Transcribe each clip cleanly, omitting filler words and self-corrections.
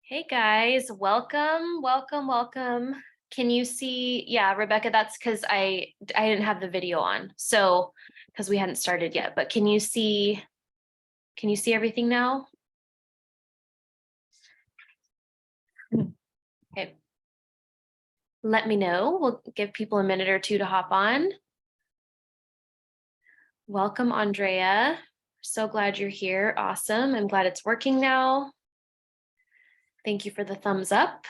Hey guys, welcome, welcome, welcome. Can you see? Yeah, Rebecca, that's because I didn't have the video on. So because we hadn't started yet, but can you see everything now? Okay. Let me know. We'll give people a minute or two to hop on. Welcome, Andrea. So glad you're here. Awesome. I'm glad it's working now. Thank you for the thumbs up.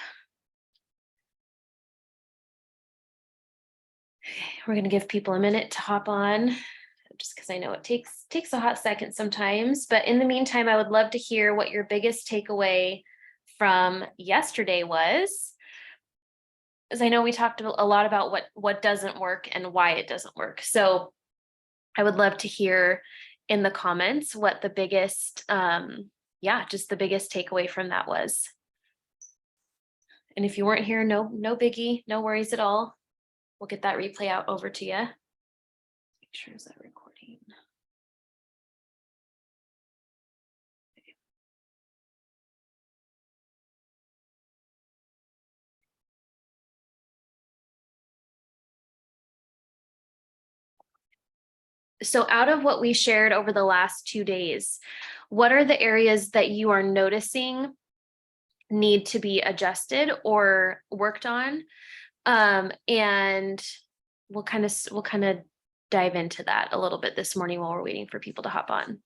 We're going to give people a minute to hop on, just because I know it takes a hot second sometimes. But in the meantime, I would love to hear what your biggest takeaway from yesterday was. As I know we talked a lot about what doesn't work and why it doesn't work. So I would love to hear in the comments what the biggest, just the biggest takeaway from that was. And if you weren't here, no biggie, no worries at all. We'll get that replay out over to you. Make sure is that recording. So out of what we shared over the last 2 days, what are the areas that you are noticing need to be adjusted or worked on? And we'll kind of dive into that a little bit this morning while we're waiting for people to hop on.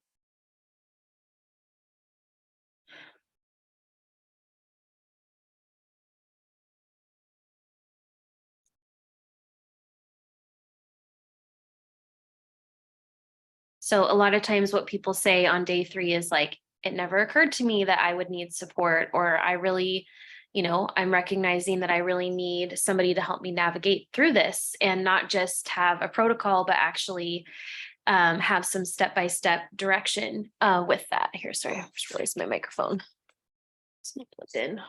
So a lot of times what people say on day 3 is like, it never occurred to me that I would need support, or I really, I'm recognizing that I really need somebody to help me navigate through this and not just have a protocol, but actually have some step-by-step direction with that. Here, sorry, I just realized my microphone. It's not plugged in.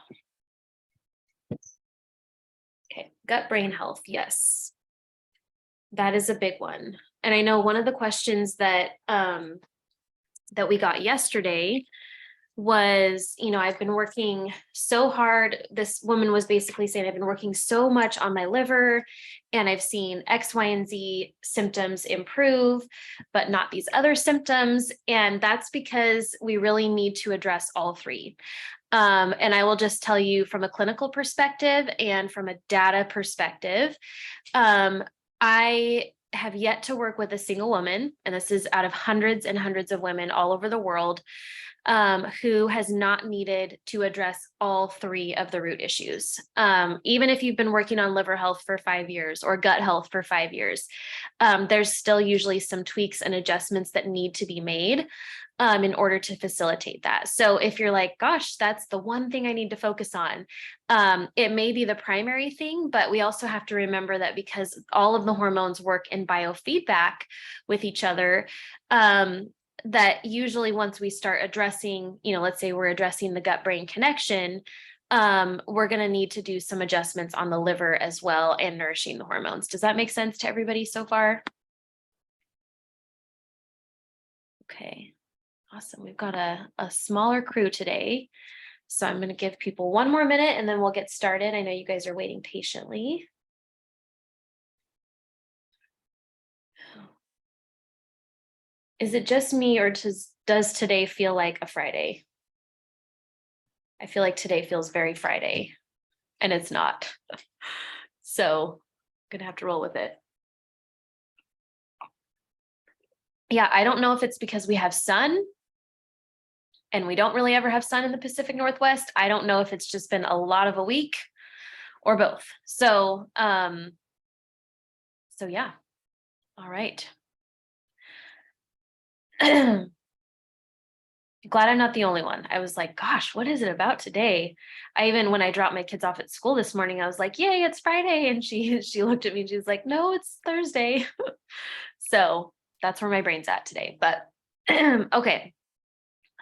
Okay, gut brain health, yes. That is a big one. And I know one of the questions that that we got yesterday was, I've been working so hard. This woman was basically saying, I've been working so much on my liver and I've seen X, Y, and Z symptoms improve, but not these other symptoms. And that's because we really need to address all three. And I will just tell you from a clinical perspective and from a data perspective, I have yet to work with a single woman, and this is out of hundreds and hundreds of women all over the world, who has not needed to address all three of the root issues. Even if you've been working on liver health for 5 years or gut health for 5 years, there's still usually some tweaks and adjustments that need to be made in order to facilitate that. So if you're like, gosh, that's the one thing I need to focus on, it may be the primary thing, but we also have to remember that because all of the hormones work in biofeedback with each other, that usually once we start addressing, let's say we're addressing the gut brain connection, we're going to need to do some adjustments on the liver as well and nourishing the hormones. Does that make sense to everybody so far? Okay, awesome. We've got a smaller crew today. So I'm going to give people one more minute and then we'll get started. I know you guys are waiting patiently. Is it just me, or does today feel like a Friday? I feel like today feels very Friday and it's not. So I'm gonna have to roll with it. Yeah, I don't know if it's because we have sun and we don't really ever have sun in the Pacific Northwest. I don't know if it's just been a lot of a week or both. So yeah. All right. Glad I'm not the only one. I was like, gosh, what is it about today? When I dropped my kids off at school this morning, I was like, yay, it's Friday. And she looked at me and she was like, no, it's Thursday. So that's where my brain's at today. But okay.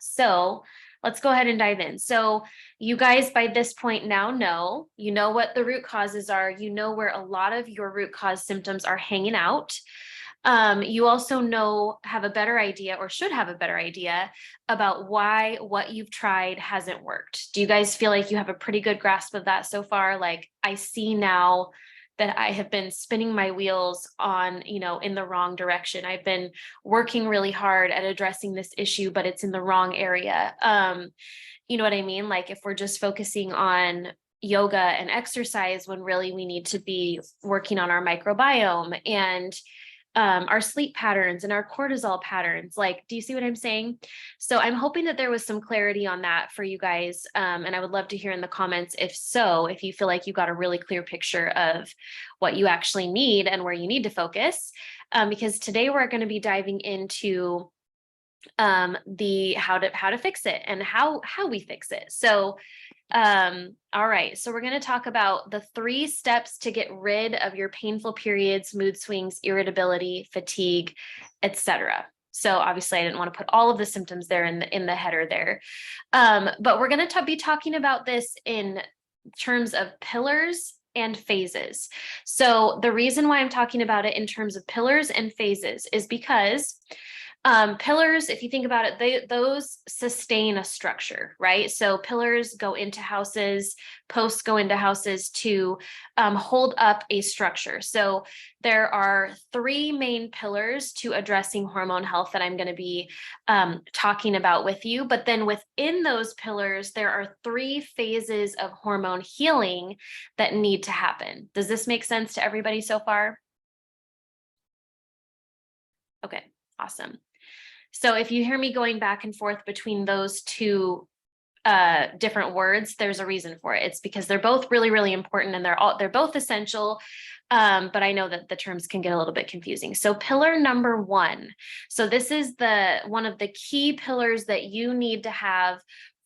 So let's go ahead and dive in. So you guys by this point now know, what the root causes are, where a lot of your root cause symptoms are hanging out. You also have a better idea, or should have a better idea, about why what you've tried hasn't worked. Do you guys feel like you have a pretty good grasp of that so far? Like, I see now that I have been spinning my wheels on, in the wrong direction. I've been working really hard at addressing this issue, but it's in the wrong area. You know what I mean? Like, if we're just focusing on yoga and exercise when really we need to be working on our microbiome and our sleep patterns and our cortisol patterns. Like, do you see what I'm saying? So I'm hoping that there was some clarity on that for you guys. And I would love to hear in the comments, if you feel like you got a really clear picture of what you actually need and where you need to focus. Because today we're going to be diving into the how to fix it and how we fix it. So all right, so we're going to talk about the 3 steps to get rid of your painful periods, mood swings, irritability, fatigue, etc. So obviously I didn't want to put all of the symptoms there in the header there. But we're going to be talking about this in terms of pillars and phases. So the reason why I'm talking about it in terms of pillars and phases is because pillars, if you think about it, those sustain a structure, right? So pillars go into houses, posts go into houses to hold up a structure. So there are 3 main pillars to addressing hormone health that I'm going to be talking about with you. But then within those pillars, there are 3 phases of hormone healing that need to happen. Does this make sense to everybody so far? Okay, awesome. So if you hear me going back and forth between those 2 different words, there's a reason for it. It's because they're both really, really important and they're both essential. But I know that the terms can get a little bit confusing. So pillar number 1. So this is one of the key pillars that you need to have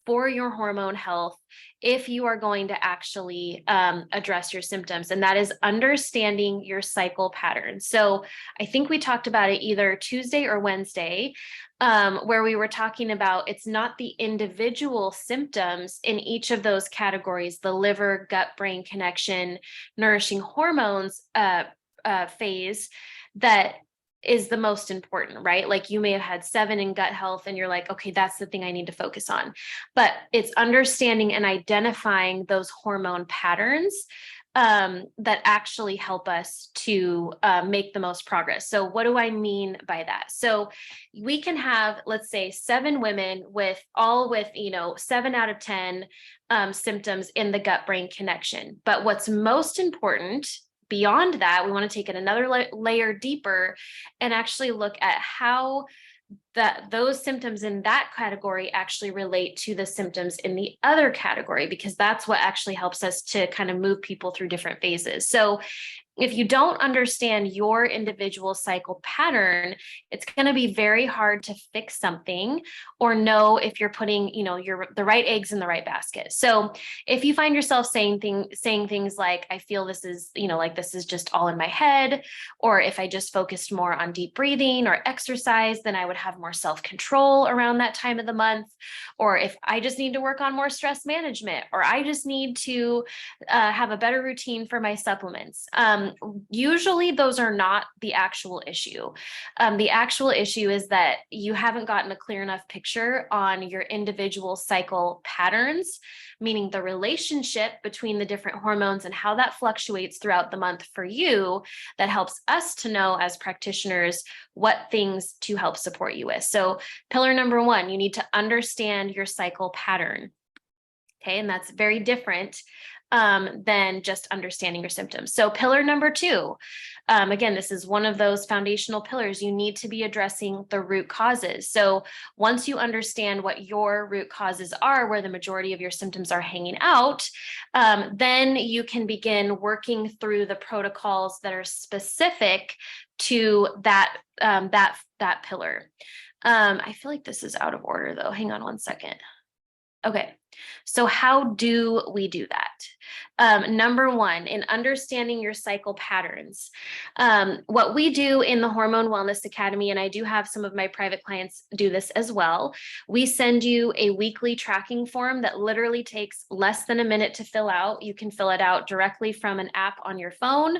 for your hormone health if you are going to actually address your symptoms, and that is understanding your cycle pattern. So I think we talked about it either Tuesday or Wednesday, where we were talking about it's not the individual symptoms in each of those categories, the liver, gut, brain connection, nourishing hormones phase, that is the most important, right? Like, you may have had 7 in gut health and you're like, okay, that's the thing I need to focus on. But it's understanding and identifying those hormone patterns that actually help us to make the most progress. So what do I mean by that? So we can have, let's say, 7 women with 7 out of 10 symptoms in the gut brain connection. But what's most important beyond that, we want to take it another layer deeper and actually look at how those symptoms in that category actually relate to the symptoms in the other category, because that's what actually helps us to kind of move people through different phases. So if you don't understand your individual cycle pattern, it's going to be very hard to fix something or know if you're putting, the right eggs in the right basket. So if you find yourself saying things like, I feel this is, like this is just all in my head, or if I just focused more on deep breathing or exercise, then I would have more self-control around that time of the month. Or if I just need to work on more stress management, or I just need to have a better routine for my supplements. Usually those are not the actual issue. The actual issue is that you haven't gotten a clear enough picture on your individual cycle patterns, meaning the relationship between the different hormones and how that fluctuates throughout the month for you, that helps us to know as practitioners what things to help support you with. So pillar number 1, you need to understand your cycle pattern. Okay, and that's very different than just understanding your symptoms. So pillar number 2, again, this is one of those foundational pillars. You need to be addressing the root causes. So once you understand what your root causes are, where the majority of your symptoms are hanging out, then you can begin working through the protocols that are specific to that pillar. I feel like this is out of order though. Hang on one second. Okay, so how do we do that? Number one, in understanding your cycle patterns. What we do in the Hormone Wellness Academy, and I do have some of my private clients do this as well, we send you a weekly tracking form that literally takes less than a minute to fill out. You can fill it out directly from an app on your phone.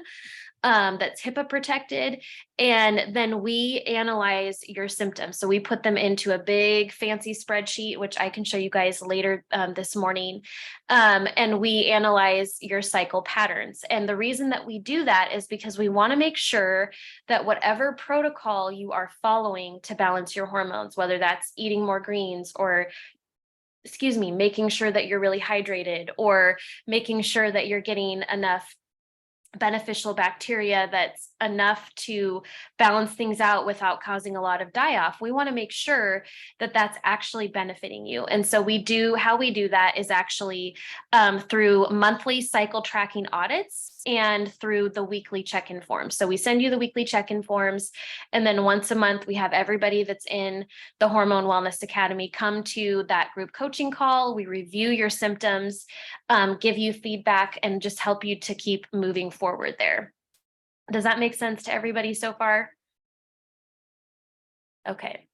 That's HIPAA protected. And then we analyze your symptoms. So we put them into a big fancy spreadsheet, which I can show you guys later this morning. And we analyze your cycle patterns. And the reason that we do that is because we want to make sure that whatever protocol you are following to balance your hormones, whether that's eating more greens or making sure that you're really hydrated, or making sure that you're getting enough beneficial bacteria that's enough to balance things out without causing a lot of die-off. We want to make sure that that's actually benefiting you. And so how we do that is actually through monthly cycle tracking audits and through the weekly check-in forms. So we send you the weekly check-in forms, and then once a month we have everybody that's in the Hormone Wellness Academy come to that group coaching call. We review your symptoms, give you feedback, and just help you to keep moving forward there. Does that make sense to everybody so far? Okay.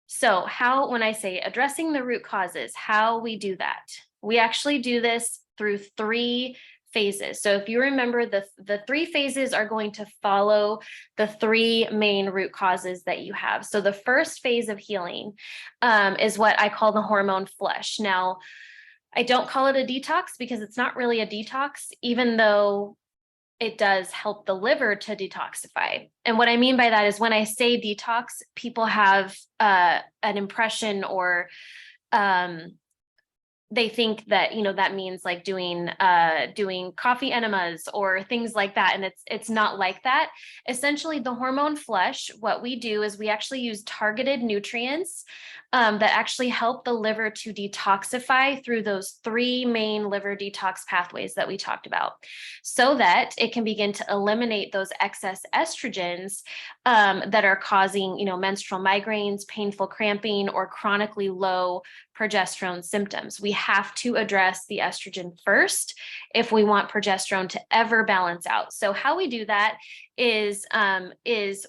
So when I say addressing the root causes, how we do that, we actually do this through 3 phases. So if you remember, the 3 phases are going to follow the 3 main root causes that you have. So the first phase of healing is what I call the hormone flush. Now, I don't call it a detox because it's not really a detox, even though it does help the liver to detoxify. And what I mean by that is when I say detox, people have an impression, or they think that, that means like doing coffee enemas or things like that. And it's not like that. Essentially, the hormone flush, what we do is we actually use targeted nutrients that actually help the liver to detoxify through those 3 main liver detox pathways that we talked about, so that it can begin to eliminate those excess estrogens that are causing, menstrual migraines, painful cramping, or chronically low progesterone symptoms. We have to address the estrogen first if we want progesterone to ever balance out. So how we do that is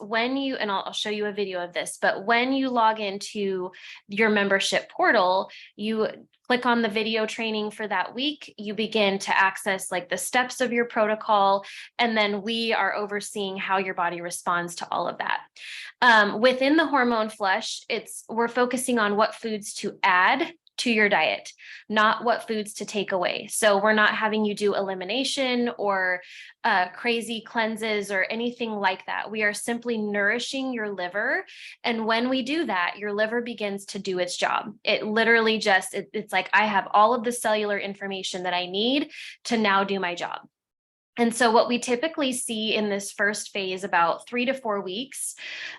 when you, and I'll show you a video of this, but when you log into your membership portal, you click on the video training for that week, you begin to access like the steps of your protocol, and then we are overseeing how your body responds to all of that. Within the hormone flush, we're focusing on what foods to add to your diet, not what foods to take away. So we're not having you do elimination or crazy cleanses or anything like that. We are simply nourishing your liver. And when we do that, your liver begins to do its job. It literally it's like, I have all of the cellular information that I need to now do my job. And so what we typically see in this first phase, about 3 to 4 weeks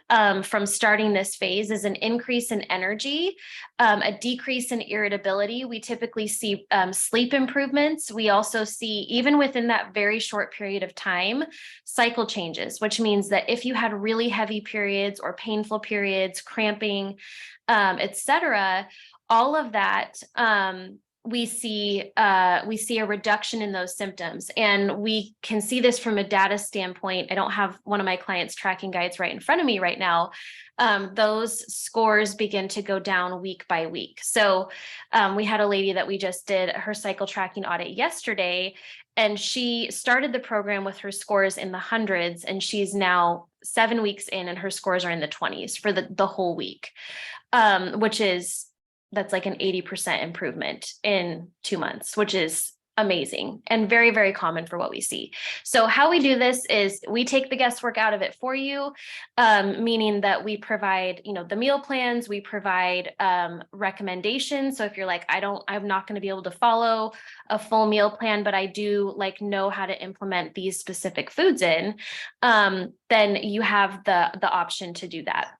from starting this phase, is an increase in energy, a decrease in irritability. We typically see sleep improvements. We also see, even within that very short period of time, cycle changes, which means that if you had really heavy periods or painful periods, cramping, etc., all of that, we see a reduction in those symptoms. And we can see this from a data standpoint. I don't have one of my clients' tracking guides right in front of me right now. Those scores begin to go down week by week. So we had a lady that we just did her cycle tracking audit yesterday, and she started the program with her scores in the hundreds, and she's now 7 weeks in and her scores are in the 20s for the whole week, that's like an 80% improvement in 2 months, which is amazing and very, very common for what we see. So how we do this is we take the guesswork out of it for you, meaning that we provide, the meal plans, we provide recommendations. So if you're like, I'm not going to be able to follow a full meal plan, but I do know how to implement these specific foods in, then you have the option to do that.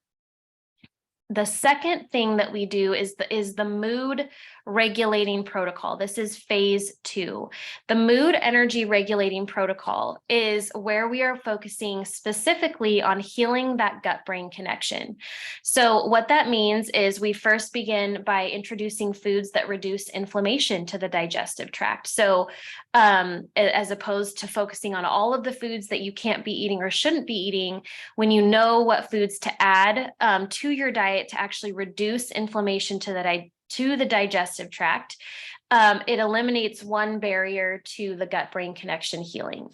The second thing that we do is the mood regulating protocol. This is phase 2. The mood energy regulating protocol is where we are focusing specifically on healing that gut brain connection. So what that means is we first begin by introducing foods that reduce inflammation to the digestive tract. So as opposed to focusing on all of the foods that you can't be eating or shouldn't be eating, when you know what foods to add to your diet to actually reduce inflammation to the digestive tract, it eliminates one barrier to the gut-brain connection healing.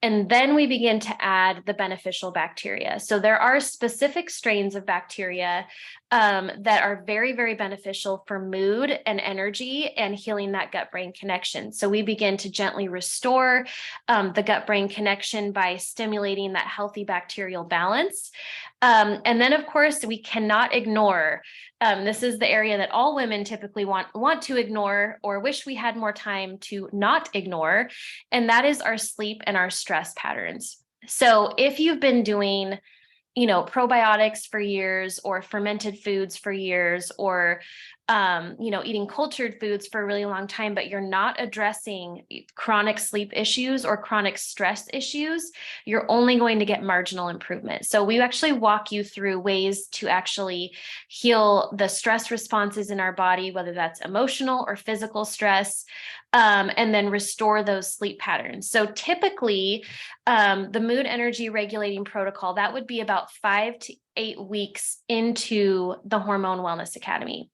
And then we begin to add the beneficial bacteria. So there are specific strains of bacteria that are very, very beneficial for mood and energy and healing that gut-brain connection. So we begin to gently restore the gut-brain connection by stimulating that healthy bacterial balance. And then, of course, we cannot ignore. This is the area that all women typically want to ignore or wish we had more time to not ignore, and that is our sleep and our stress patterns. So if you've been doing, probiotics for years or fermented foods for years or eating cultured foods for a really long time, but you're not addressing chronic sleep issues or chronic stress issues, you're only going to get marginal improvement. So we actually walk you through ways to actually heal the stress responses in our body, whether that's emotional or physical stress, and then restore those sleep patterns. So typically, the mood energy regulating protocol, that would be about 5 to 8 weeks into the Hormone Wellness Academy.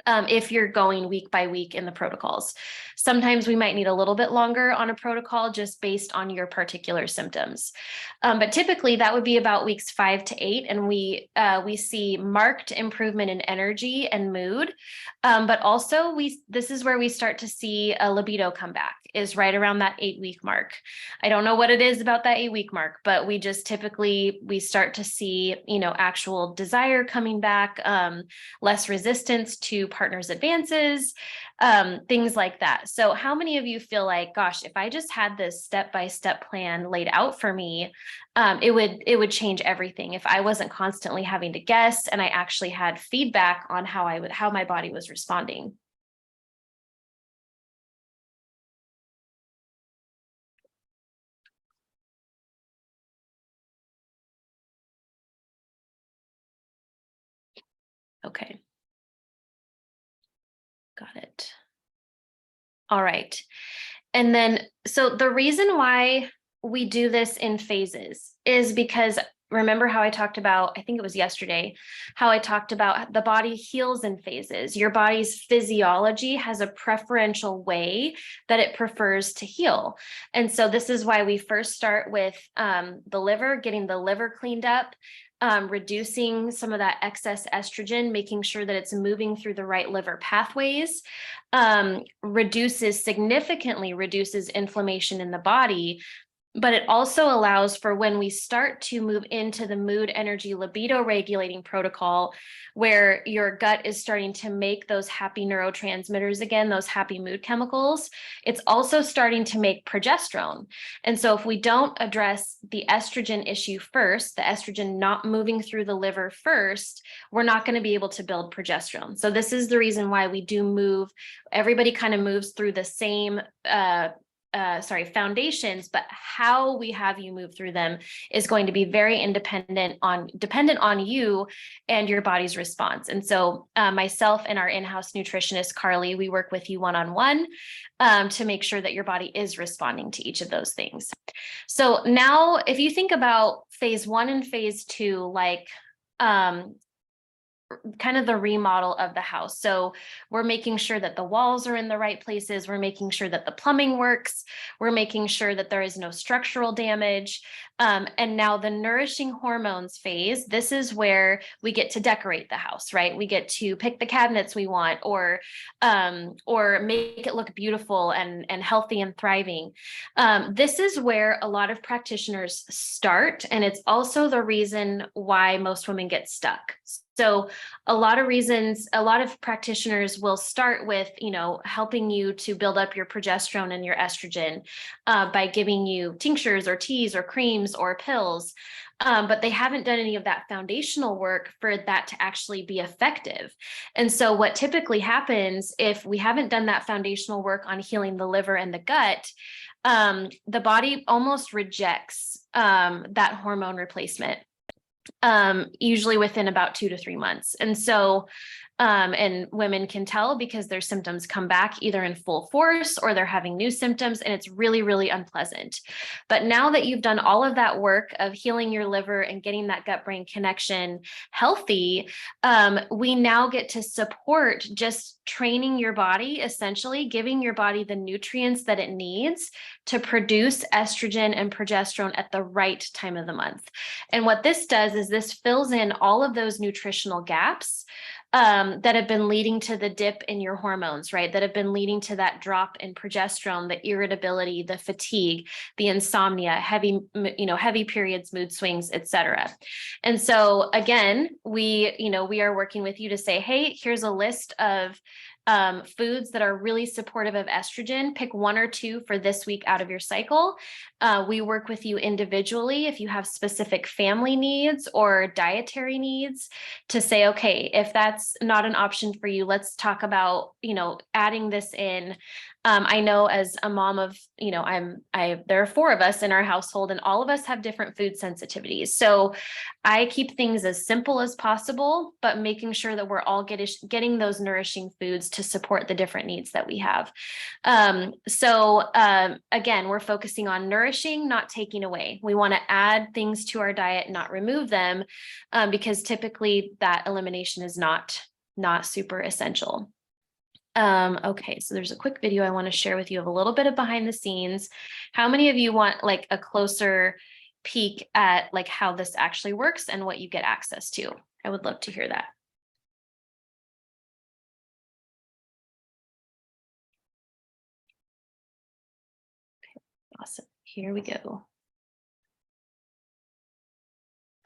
If you're going week by week in the protocols. Sometimes we might need a little bit longer on a protocol just based on your particular symptoms. But typically that would be about weeks 5 to 8, and we see marked improvement in energy and mood. But also this is where we start to see a libido come back, is right around that 8-week mark. I don't know what it is about that 8-week mark, but we just typically, we start to see, actual desire coming back, less resistance to partner's advances, things like that. So how many of you feel like, gosh, if I just had this step-by-step plan laid out for me, it would change everything if I wasn't constantly having to guess and I actually had feedback on how my body was responding. Okay. Got it. All right. And then, so the reason why we do this in phases is because remember how I talked about, I think it was yesterday, how I talked about the body heals in phases. Your body's physiology has a preferential way that it prefers to heal. And so this is why we first start with the liver, getting the liver cleaned up, reducing some of that excess estrogen, making sure that it's moving through the right liver pathways, significantly reduces inflammation in the body. But it also allows for when we start to move into the mood, energy, libido regulating protocol, where your gut is starting to make those happy neurotransmitters again, those happy mood chemicals, it's also starting to make progesterone. And so if we don't address the estrogen issue first, the estrogen not moving through the liver first, we're not going to be able to build progesterone. So this is the reason why we do move, everybody kind of moves through the same foundations, but how we have you move through them is going to be very dependent on you and your body's response. And so myself and our in-house nutritionist, Carly, we work with you one-on-one to make sure that your body is responding to each of those things. So now if you think about phase 1 and phase 2, like kind of the remodel of the house. So we're making sure that the walls are in the right places. We're making sure that the plumbing works. We're making sure that there is no structural damage. And now the nourishing hormones phase, this is where we get to decorate the house, right? We get to pick the cabinets we want or make it look beautiful and healthy and thriving. This is where a lot of practitioners start. And it's also the reason why most women get stuck. So a lot of practitioners will start with, helping you to build up your progesterone and your estrogen by giving you tinctures or teas or creams or pills. But they haven't done any of that foundational work for that to actually be effective. And so what typically happens if we haven't done that foundational work on healing the liver and the gut, the body almost rejects that hormone replacement, usually within about 2 to 3 months. And so, and women can tell because their symptoms come back either in full force or they're having new symptoms, and it's really, really unpleasant. But now that you've done all of that work of healing your liver and getting that gut brain connection healthy, we now get to support just training your body, essentially giving your body the nutrients that it needs to produce estrogen and progesterone at the right time of the month. And what this does is this fills in all of those nutritional gaps that have been leading to the dip in your hormones, right? That have been leading to that drop in progesterone, the irritability, the fatigue, the insomnia, heavy periods, mood swings, etc. And so again, we are working with you to say, hey, here's a list of foods that are really supportive of estrogen. Pick 1 or 2 for this week out of your cycle. We work with you individually if you have specific family needs or dietary needs to say, okay, if that's not an option for you, let's talk about, adding this in. I know as a mom of, there are 4 of us in our household and all of us have different food sensitivities. So I keep things as simple as possible, but making sure that we're all getting those nourishing foods to support the different needs that we have. Again, we're focusing on nourishing, not taking away. We want to add things to our diet, not remove them, because typically that elimination is not super essential. Okay, so there's a quick video I want to share with you of a little bit of behind the scenes. How many of you want like a closer peek at like how this actually works and what you get access to? I would love to hear that. Okay, awesome. Here we go.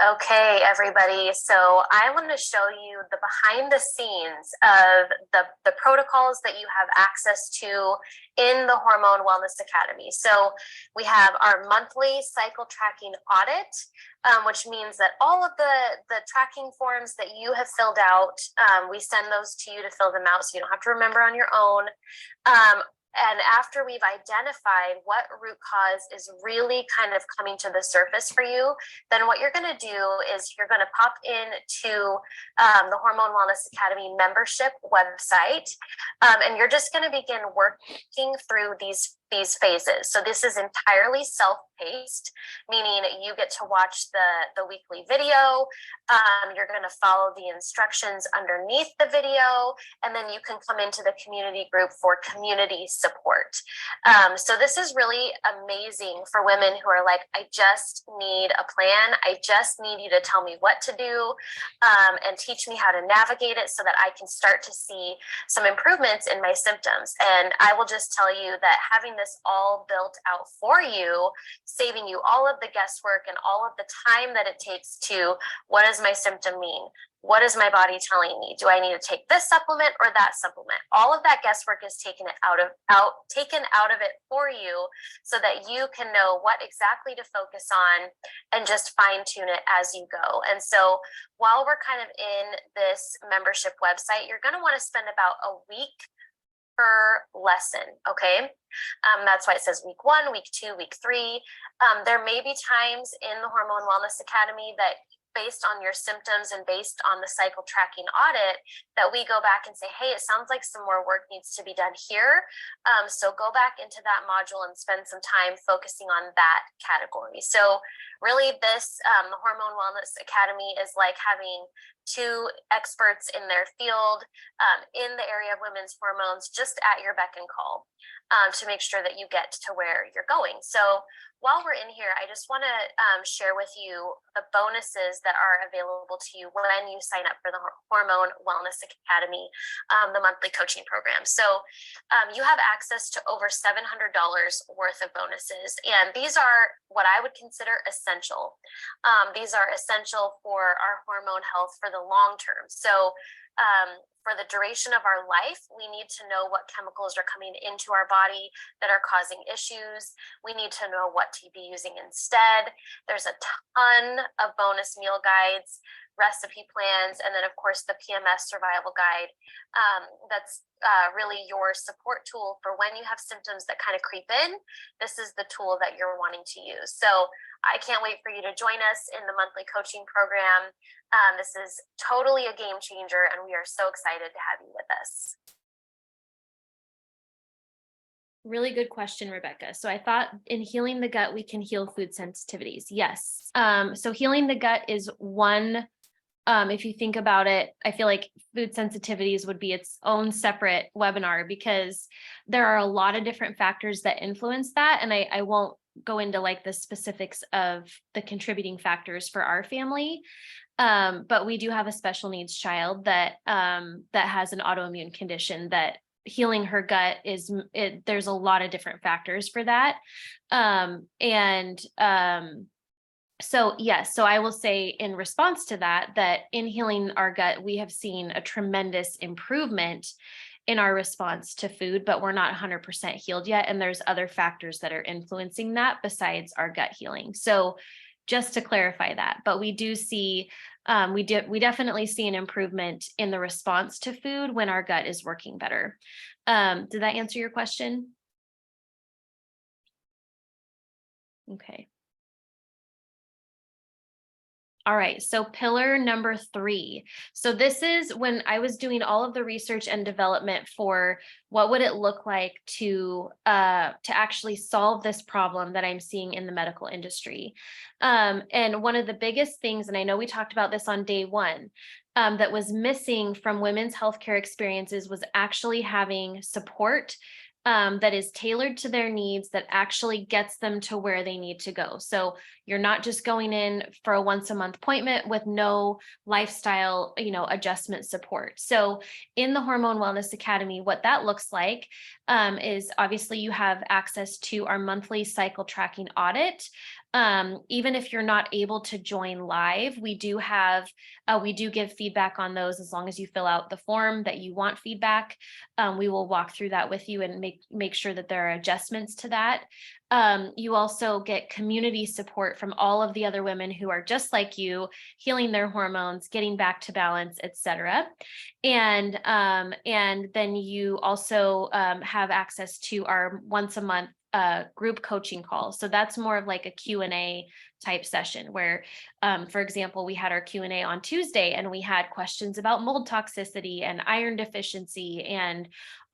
Okay, everybody. So I want to show you the behind the scenes of the protocols that you have access to in the Hormone Wellness Academy. So we have our monthly cycle tracking audit, which means that all of the tracking forms that you have filled out, we send those to you to fill them out so you don't have to remember on your own. And after we've identified what root cause is really kind of coming to the surface for you, then what you're going to do is you're going to pop into the Hormone Wellness Academy membership website, and you're just going to begin working through these phases. So this is entirely self-paced, meaning you get to watch the weekly video. You're going to follow the instructions underneath the video, and then you can come into the community group for community support. So this is really amazing for women who are like, I just need a plan. I just need you to tell me what to do, and teach me how to navigate it so that I can start to see some improvements in my symptoms. And I will just tell you that having this all built out for you, saving you all of the guesswork and all of the time that it takes to, what does my symptom mean? What is my body telling me? Do I need to take this supplement or that supplement? All of that guesswork is taken out of it for you so that you can know what exactly to focus on and just fine tune it as you go. And so while we're kind of in this membership website, you're going to want to spend about a week per lesson, okay? That's why it says week 1, week 2, week 3. There may be times in the Hormone Wellness Academy that, based on your symptoms and based on the cycle tracking audit, that we go back and say, hey, it sounds like some more work needs to be done here. So go back into that module and spend some time focusing on that category. So really this, the Hormone Wellness Academy is like having 2 experts in their field in the area of women's hormones just at your beck and call to make sure that you get to where you're going. So while we're in here, I just want to share with you the bonuses that are available to you when you sign up for the Hormone Wellness Academy, the monthly coaching program. So you have access to over $700 worth of bonuses, and these are what I would consider essential. These are essential for our hormone health for the long term. So for the duration of our life, we need to know what chemicals are coming into our body that are causing issues. We need to know what to be using instead. There's a ton of bonus meal guides, recipe plans, and then of course the PMS survival guide. That's really your support tool for when you have symptoms that kind of creep in. This is the tool that you're wanting to use. So I can't wait for you to join us in the monthly coaching program. This is totally a game changer, and we are so excited to have you with us. Really good question, Rebecca. So I thought in healing the gut, we can heal food sensitivities. Yes. So healing the gut is one. If you think about it, I feel like food sensitivities would be its own separate webinar because there are a lot of different factors that influence that. And I won't go into like the specifics of the contributing factors for our family. But we do have a special needs child that has an autoimmune condition that healing her gut there's a lot of different factors for that. So yes, so I will say in response to that in healing our gut, we have seen a tremendous improvement in our response to food, but we're not 100% healed yet. And there's other factors that are influencing that besides our gut healing. So just to clarify that, but we do see, we definitely see an improvement in the response to food when our gut is working better. Did that answer your question? Okay. All right, so pillar number 3. So this is when I was doing all of the research and development for what would it look like to actually solve this problem that I'm seeing in the medical industry. And one of the biggest things, and I know we talked about this on day 1, that was missing from women's healthcare experiences was actually having support that is tailored to their needs, that actually gets them to where they need to go. So you're not just going in for a once a month appointment with no lifestyle, adjustment support. So in the Hormone Wellness Academy, what that looks like is obviously you have access to our monthly cycle tracking audit. Even if you're not able to join live, we do give feedback on those as long as you fill out the form that you want feedback. We will walk through that with you and make sure that there are adjustments to that. You also get community support from all of the other women who are just like you, healing their hormones, getting back to balance, etc. And then you also have access to our once a month group coaching call. So that's more of like a Q&A type session where, for example, we had our Q&A on Tuesday and we had questions about mold toxicity and iron deficiency and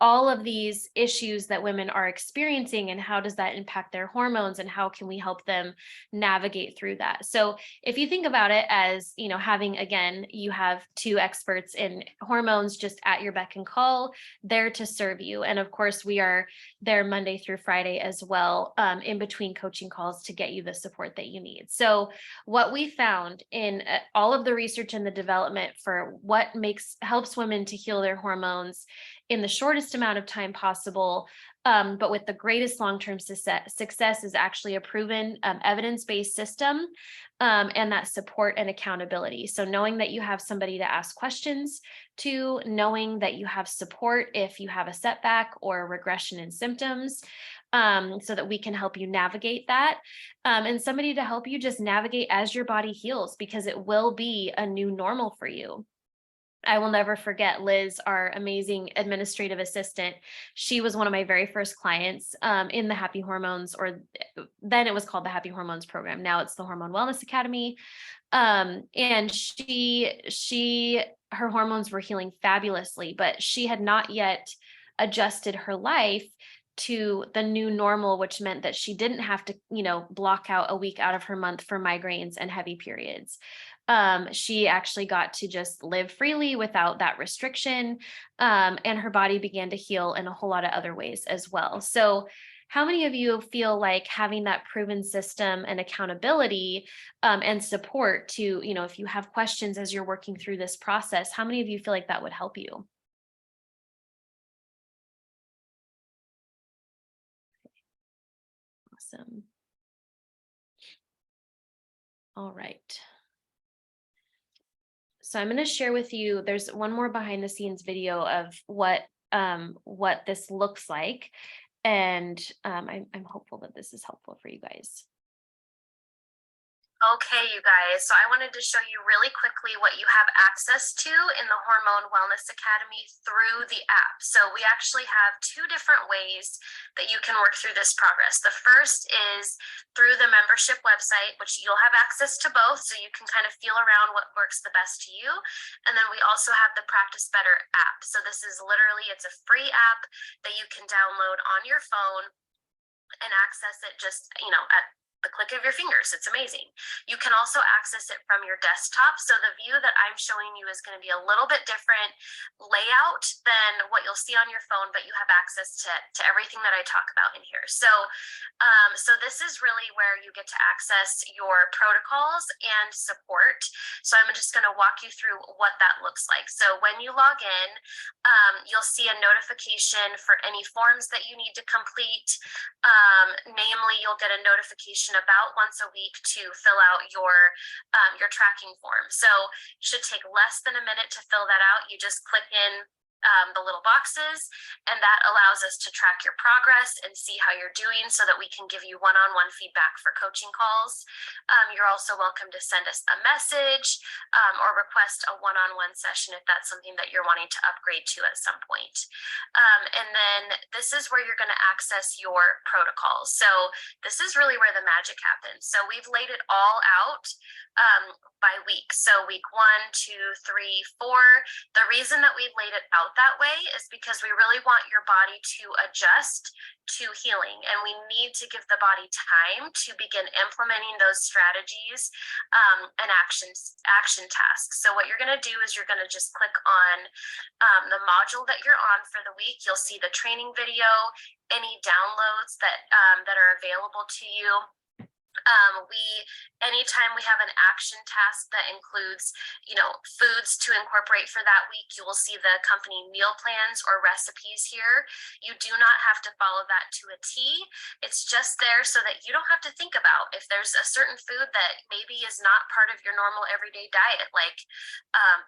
all of these issues that women are experiencing and how does that impact their hormones and how can we help them navigate through that. So if you think about it as, having, again, you have 2 experts in hormones just at your beck and call, there to serve you. And of course, we are there Monday through Friday as well, in between coaching calls to get you the support that you need. So what we found in all of the research and the development for what helps women to heal their hormones in the shortest amount of time possible, but with the greatest long-term success is actually a proven evidence-based system, and that support and accountability. So knowing that you have somebody to ask questions to, knowing that you have support if you have a setback or regression in symptoms, so that we can help you navigate that, and somebody to help you just navigate as your body heals, because it will be a new normal for you. I will never forget Liz, our amazing administrative assistant. She was one of my very first clients in the Happy Hormones, or then it was called the Happy Hormones program. Now it's the Hormone Wellness Academy. And her hormones were healing fabulously, but she had not yet adjusted her life to the new normal, which meant that she didn't have to, block out a week out of her month for migraines and heavy periods. She actually got to just live freely without that restriction. And her body began to heal in a whole lot of other ways as well. So how many of you feel like having that proven system and accountability and support to, if you have questions as you're working through this process, how many of you feel like that would help you? Awesome. All right. So I'm going to share with you, there's one more behind the scenes video of what this looks like. And I'm hopeful that this is helpful for you guys. Okay, you guys, so I wanted to show you really quickly what you have access to in the Hormone Wellness Academy through the app. So we actually have two different ways that you can work through this progress. The first is through the membership website, which you'll have access to both, so you can kind of feel around what works the best to you. And then we also have the Practice Better app. So this is literally, it's a free app that you can download on your phone and access it just, at the click of your fingers. It's amazing. You can also access it from your desktop. So the view that I'm showing you is going to be a little bit different layout than what you'll see on your phone, but you have access to everything that I talk about in here. So this is really where you get to access your protocols and support. So I'm just going to walk you through what that looks like. So when you log in, you'll see a notification for any forms that you need to complete. Namely, you'll get a notification about once a week to fill out your tracking form. So it should take less than a minute to fill that out. You just click in the little boxes, and that allows us to track your progress and see how you're doing so that we can give you one-on-one feedback for coaching calls. You're also welcome to send us a message or request a one-on-one session if that's something that you're wanting to upgrade to at some point. And then this is where you're going to access your protocols. So this is really where the magic happens. So we've laid it all out by week. So week 1, 2, 3, 4. The reason that we've laid it out that way is because we really want your body to adjust to healing, and we need to give the body time to begin implementing those strategies and action tasks. So what you're going to do is you're going to just click on the module that you're on for the week. You'll see the training video, any downloads that are available to you. Anytime we have an action task that includes, foods to incorporate for that week, you will see the company meal plans or recipes here. You do not have to follow that to a T. It's just there so that you don't have to think about if there's a certain food that maybe is not part of your normal everyday diet, like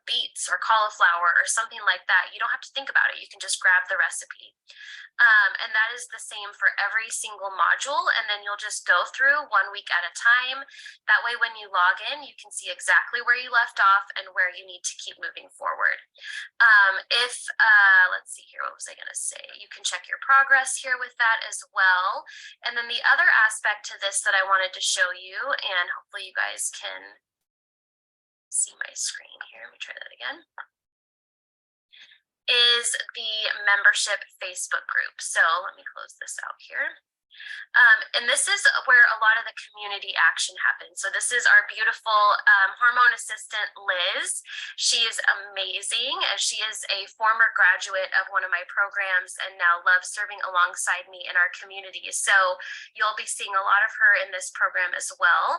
beets or cauliflower or something like that. You don't have to think about it. You can just grab the recipe. And that is the same for every single module. And then you'll just go through 1 week at a time. That way, when you log in, you can see exactly where you left off and where you need to keep moving forward. Let's see here, what was I going to say? You can check your progress here with that as well. And then the other aspect to this that I wanted to show you, and hopefully you guys can see my screen here. Let me try that again. Is the membership Facebook group. So let me close this out here. And this is where a lot of the community action happens. So this is our beautiful hormone assistant, Liz. She is amazing, as she is a former graduate of one of my programs and now loves serving alongside me in our community. So you'll be seeing a lot of her in this program as well.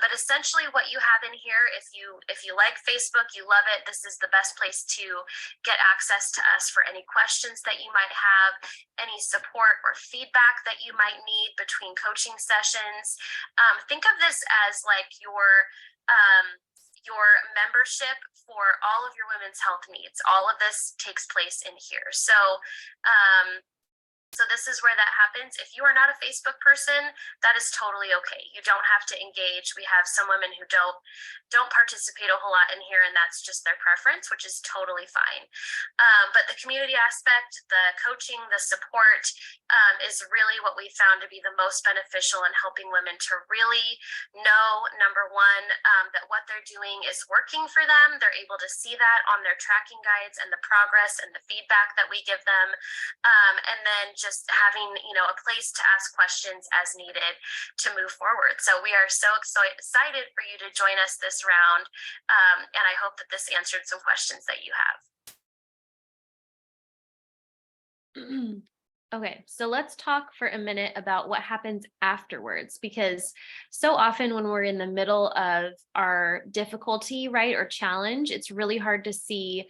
But essentially what you have in here, if you like Facebook, you love it, this is the best place to get access to us for any questions that you might have, any support or feedback that you might need between coaching sessions. Think of this as like your membership for all of your women's health needs. All of this takes place in here. So this is where that happens. If you are not a Facebook person, that is totally okay. You don't have to engage. We have some women who don't participate a whole lot in here, and that's just their preference, which is totally fine. But the community aspect, the coaching, the support is really what we found to be the most beneficial in helping women to really know, number one, that what they're doing is working for them. They're able to see that on their tracking guides and the progress and the feedback that we give them. And then just having, a place to ask questions as needed to move forward. So we are so excited for you to join us this round. And I hope that this answered some questions that you have. Okay, so let's talk for a minute about what happens afterwards, because so often when we're in the middle of our difficulty, right, or challenge, it's really hard to see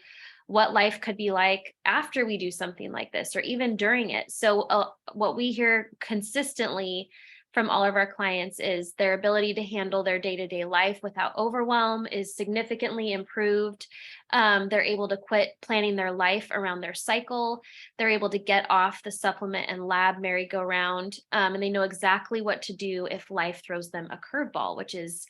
what life could be like after we do something like this, or even during it. So what we hear consistently from all of our clients is their ability to handle their day-to-day life without overwhelm is significantly improved. They're able to quit planning their life around their cycle. They're able to get off the supplement and lab merry-go-round, and they know exactly what to do if life throws them a curveball, which is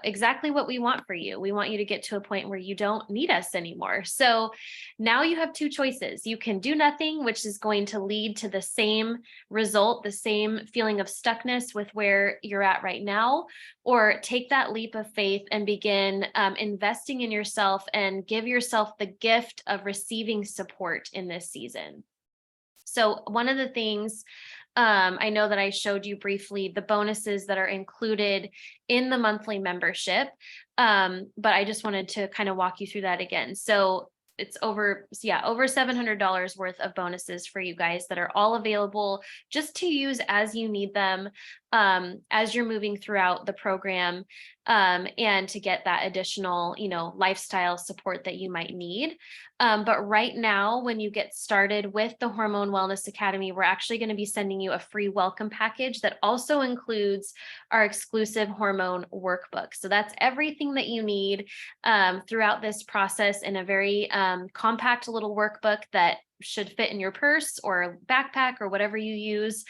exactly what we want for you. We want you to get to a point where you don't need us anymore. So now you have two choices. You can do nothing, which is going to lead to the same result, the same feeling of stuckness with where you're at right now, or take that leap of faith and begin investing in yourself and give yourself the gift of receiving support in this season. So one of the things I know that I showed you briefly, the bonuses that are included in the monthly membership, but I just wanted to kind of walk you through that again. So it's over $700 worth of bonuses for you guys that are all available just to use as you need them, as you're moving throughout the program, and to get that additional, lifestyle support that you might need. But right now, when you get started with the Hormone Wellness Academy, we're actually going to be sending you a free welcome package that also includes our exclusive hormone workbook. So that's everything that you need throughout this process in a very compact little workbook that should fit in your purse or backpack or whatever you use.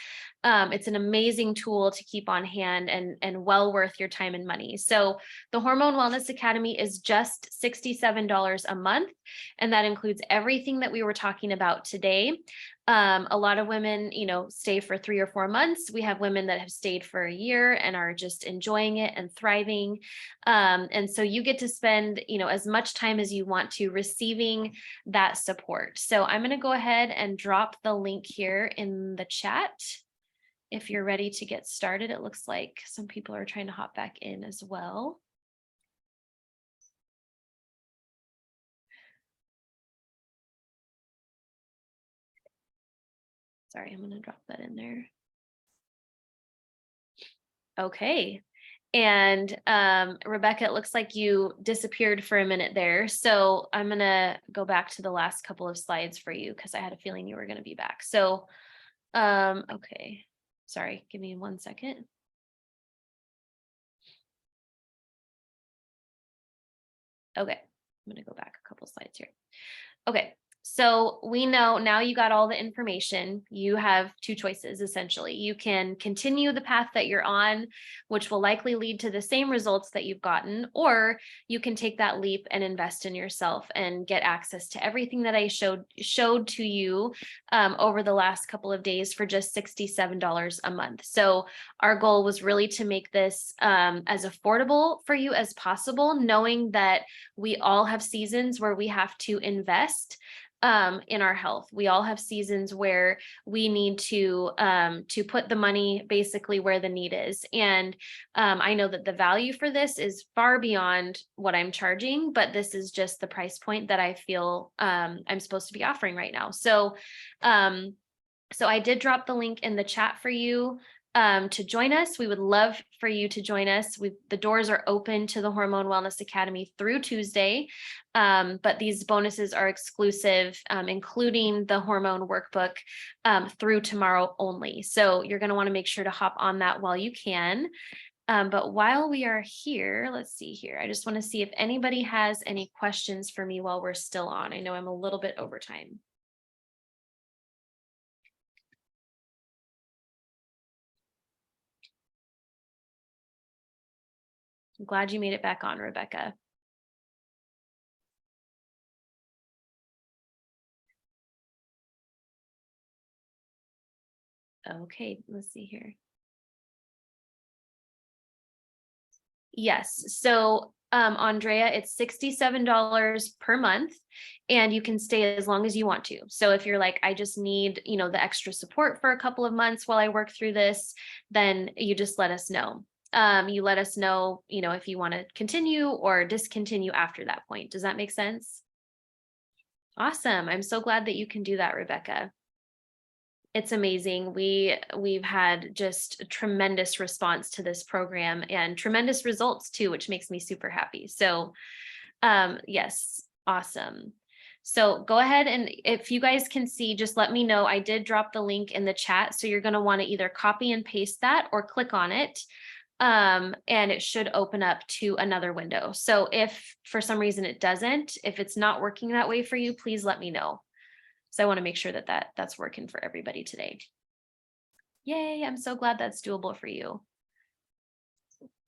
It's an amazing tool to keep on hand and well worth your time and money. So the Hormone Wellness Academy is just $67 a month, and that includes everything that we were talking about today. A lot of women, stay for 3 or 4 months. We have women that have stayed for a year and are just enjoying it and thriving. And so you get to spend, as much time as you want to receiving that support. So I'm going to go ahead and drop the link here in the chat. If you're ready to get started, it looks like some people are trying to hop back in as well. Sorry, I'm going to drop that in there. Okay. And Rebecca, it looks like you disappeared for a minute there. So I'm going to go back to the last couple of slides for you because I had a feeling you were going to be back. So, okay. Sorry, give me 1 second. Okay, I'm going to go back a couple slides here. Okay. So we know now you got all the information. You have two choices, essentially. You can continue the path that you're on, which will likely lead to the same results that you've gotten, or you can take that leap and invest in yourself and get access to everything that I showed to you over the last couple of days for just $67 a month. So our goal was really to make this as affordable for you as possible, knowing that we all have seasons where we have to invest in our health. We all have seasons where we need to put the money basically where the need is. And I know that the value for this is far beyond what I'm charging, but this is just the price point that I feel I'm supposed to be offering right now. So I did drop the link in the chat for you to join us. We would love for you to join us. The doors are open to the Hormone Wellness Academy through Tuesday, but these bonuses are exclusive, including the hormone workbook, through tomorrow only. So you're going to want to make sure to hop on that while you can. But while we are here, let's see here. I just want to see if anybody has any questions for me while we're still on. I know I'm a little bit over time. I'm glad you made it back on, Rebecca. Okay, let's see here. Yes, so Andrea, it's $67 per month, and you can stay as long as you want to. So if you're like, I just need, the extra support for a couple of months while I work through this, then you just let us know. You let us know, if you want to continue or discontinue after that point. Does that make sense? Awesome. I'm so glad that you can do that, Rebecca. It's amazing. We've had just a tremendous response to this program and tremendous results too, which makes me super happy. So, yes, awesome. So go ahead, and if you guys can see, just let me know. I did drop the link in the chat, so you're going to want to either copy and paste that or click on it. And it should open up to another window. So if for some reason it doesn't, if it's not working that way for you, please let me know. So I want to make sure that that's working for everybody today. Yay, I'm so glad that's doable for you.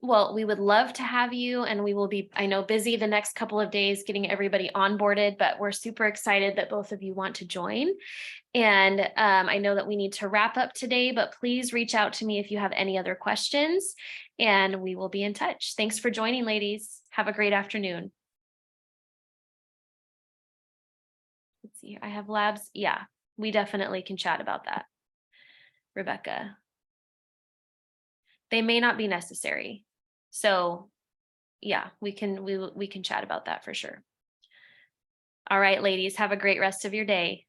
Well, we would love to have you, and we will be, I know, busy the next couple of days getting everybody onboarded, but we're super excited that both of you want to join. And I know that we need to wrap up today, but please reach out to me if you have any other questions, and we will be in touch. Thanks for joining, ladies. Have a great afternoon. Let's see, I have labs. Yeah, we definitely can chat about that. Rebecca. They may not be necessary. So yeah, we can chat about that for sure. All right, ladies, have a great rest of your day.